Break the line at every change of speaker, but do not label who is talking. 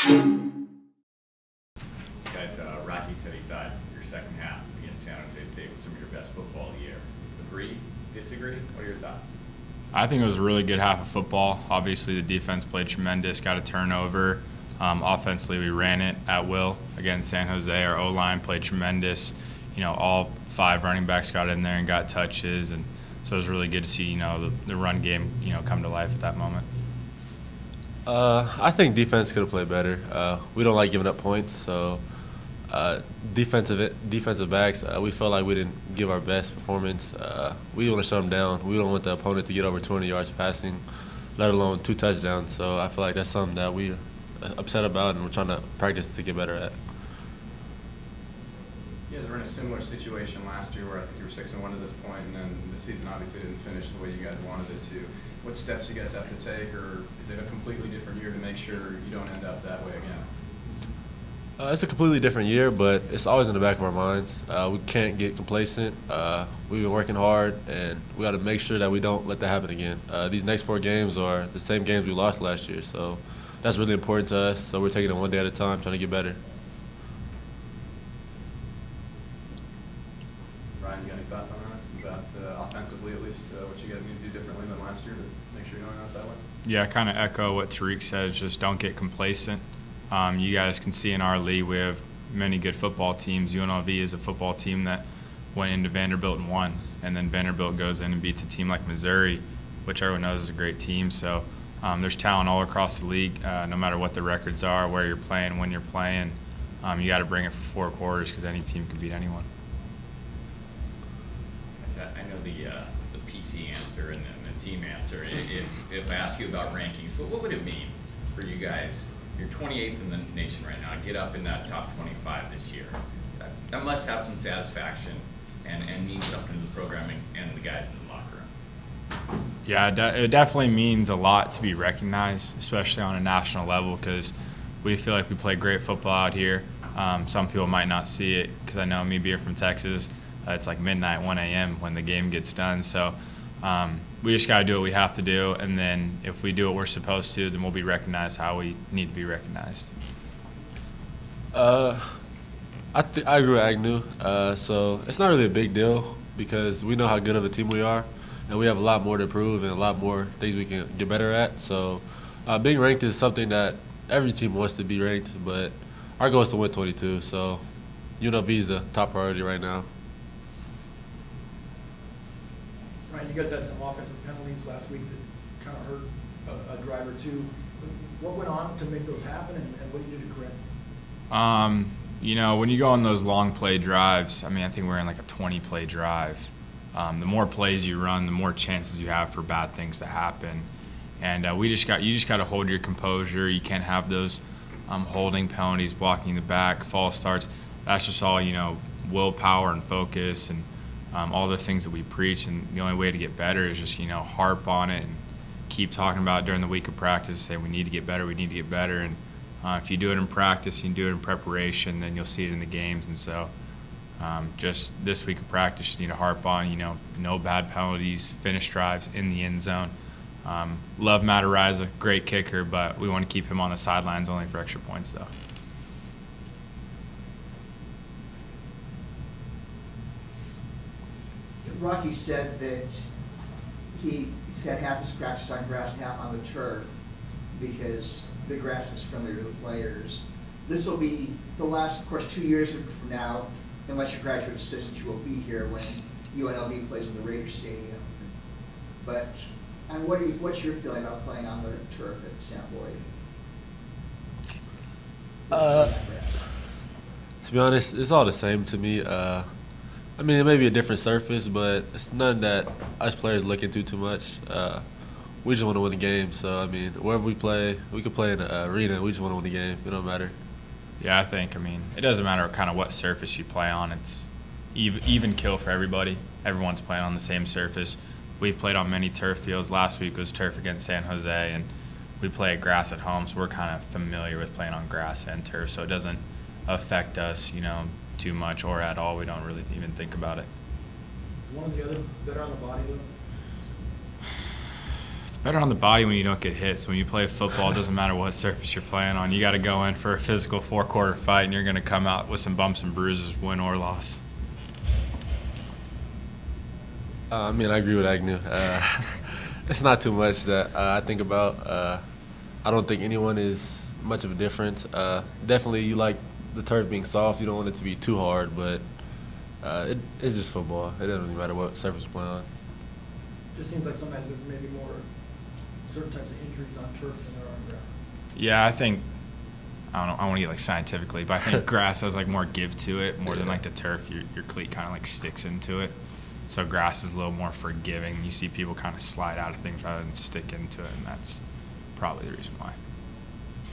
Guys, Rocky said he thought your second half against San Jose State was some of your best football of the year. Agree? Disagree? What are your thoughts?
I think it was a really good half of football. Obviously, the defense played tremendous, got a turnover. Offensively, we ran it at will against San Jose. Our O-line played tremendous. All 5 running backs got in there and got touches, and so it was really good to see, the run game, come to life at that moment.
I think defense could have played better. We don't like giving up points, so defensive backs, we felt like we didn't give our best performance. We want to shut them down. We don't want the opponent to get over 20 yards passing, let alone 2 touchdowns. So I feel like that's something that we're upset about and we're trying to practice to get better at.
You guys were in a similar situation last year where I think you were 6-1 at this point, and then the season obviously didn't finish the way you guys wanted it to. What steps do you guys have to take, or is it a completely different year to make sure you don't end up that way again?
It's a completely different year, but it's always in the back of our minds. We can't get complacent. We've been working hard, and we got to make sure that we don't let that happen again. These next 4 games are the same games we lost last year, so that's really important to us. So we're taking it one day at a time, trying to get better.
Ryan, you got any thoughts on that? About offensively, at least, what you guys need to do differently than last year to make sure you don't end up that way?
Yeah, I kind of echo what Tariq said, just don't get complacent. You guys can see in our league we have many good football teams. Unlv is a football team that went into Vanderbilt and won, and then Vanderbilt goes in and beats a team like Missouri, which everyone knows is a great team. So there's talent all across the league, no matter what the records are, where you're playing, when you're playing. You got to bring it for 4 quarters because any team can beat anyone.
I know the PC answer and the team answer. If I ask you about rankings, what would it mean for you guys? You're 28th in the nation right now. Get up in that top 25 this year. That must have some satisfaction and mean something to the programming and the guys in the locker room.
Yeah, it definitely means a lot to be recognized, especially on a national level, because we feel like we play great football out here. Some people might not see it because I know me being from Texas, it's like midnight, 1 a.m. when the game gets done. So we just got to do what we have to do, and then if we do what we're supposed to, then we'll be recognized how we need to be recognized.
I agree with Agnew. So it's not really a big deal because we know how good of a team we are, and we have a lot more to prove and a lot more things we can get better at. So being ranked is something that every team wants to be ranked, but our goal is to win 22. So UNLV is the top priority right now.
Ryan, you guys had some offensive penalties last week that kind of hurt a drive or two. What went on to make those happen, and what did you do to correct?
When you go on those long play drives, I think we're in like a 20-play drive. The more plays you run, the more chances you have for bad things to happen. And you just got to hold your composure. You can't have those holding penalties, blocking the back, false starts. That's just all willpower and focus and all those things that we preach. And the only way to get better is just harp on it and keep talking about it during the week of practice. Say we need to get better. We need to get better. And if you do it in practice, you do it in preparation, then you'll see it in the games. And so just this week of practice, you need to harp on, no bad penalties, finish drives in the end zone. Love Matariza, great kicker, but we want to keep him on the sidelines only for extra points, though.
Rocky said that he's had half his practice on grass and half on the turf because the grass is familiar to the players. This will be the last, of course, 2 years from now, unless you're graduate assistant, you will be here when UNLV plays in the Raiders Stadium. But what's your feeling about playing on the turf at Sam Boyd?
To be honest, it's all the same to me. It may be a different surface, but it's none that us players look into too much. We just want to win the game. So, wherever we play, we could play in an arena. We just want to win the game. It don't matter.
Yeah, I think, it doesn't matter kind of what surface you play on. It's even kill for everybody. Everyone's playing on the same surface. We've played on many turf fields. Last week was turf against San Jose, and we play at grass at home, so we're kind of familiar with playing on grass and turf, so it doesn't affect us, too much or at all. We don't really even think about it.
One or the other better on the body, though?
better on the body when you don't get hit. So when you play football, it doesn't matter what surface you're playing on. You got to go in for a physical 4-quarter fight, and you're going to come out with some bumps and bruises, win or loss.
I mean, I agree with Agnew. It's not too much that I think about. I don't think anyone is much of a difference. Definitely, you like the turf being soft. You don't want it to be too hard, but it's just football. It doesn't really matter what surface you're playing on.
Just seems like sometimes there's maybe more certain types of injuries on turf than there are on ground.
Yeah, I think I don't want to get like scientifically, but I think grass has like more give to it more than
Yeah.
like the turf. Your cleat kind of like sticks into it. So grass is a little more forgiving. You see people kind of slide out of things rather than stick into it, and that's probably the reason why.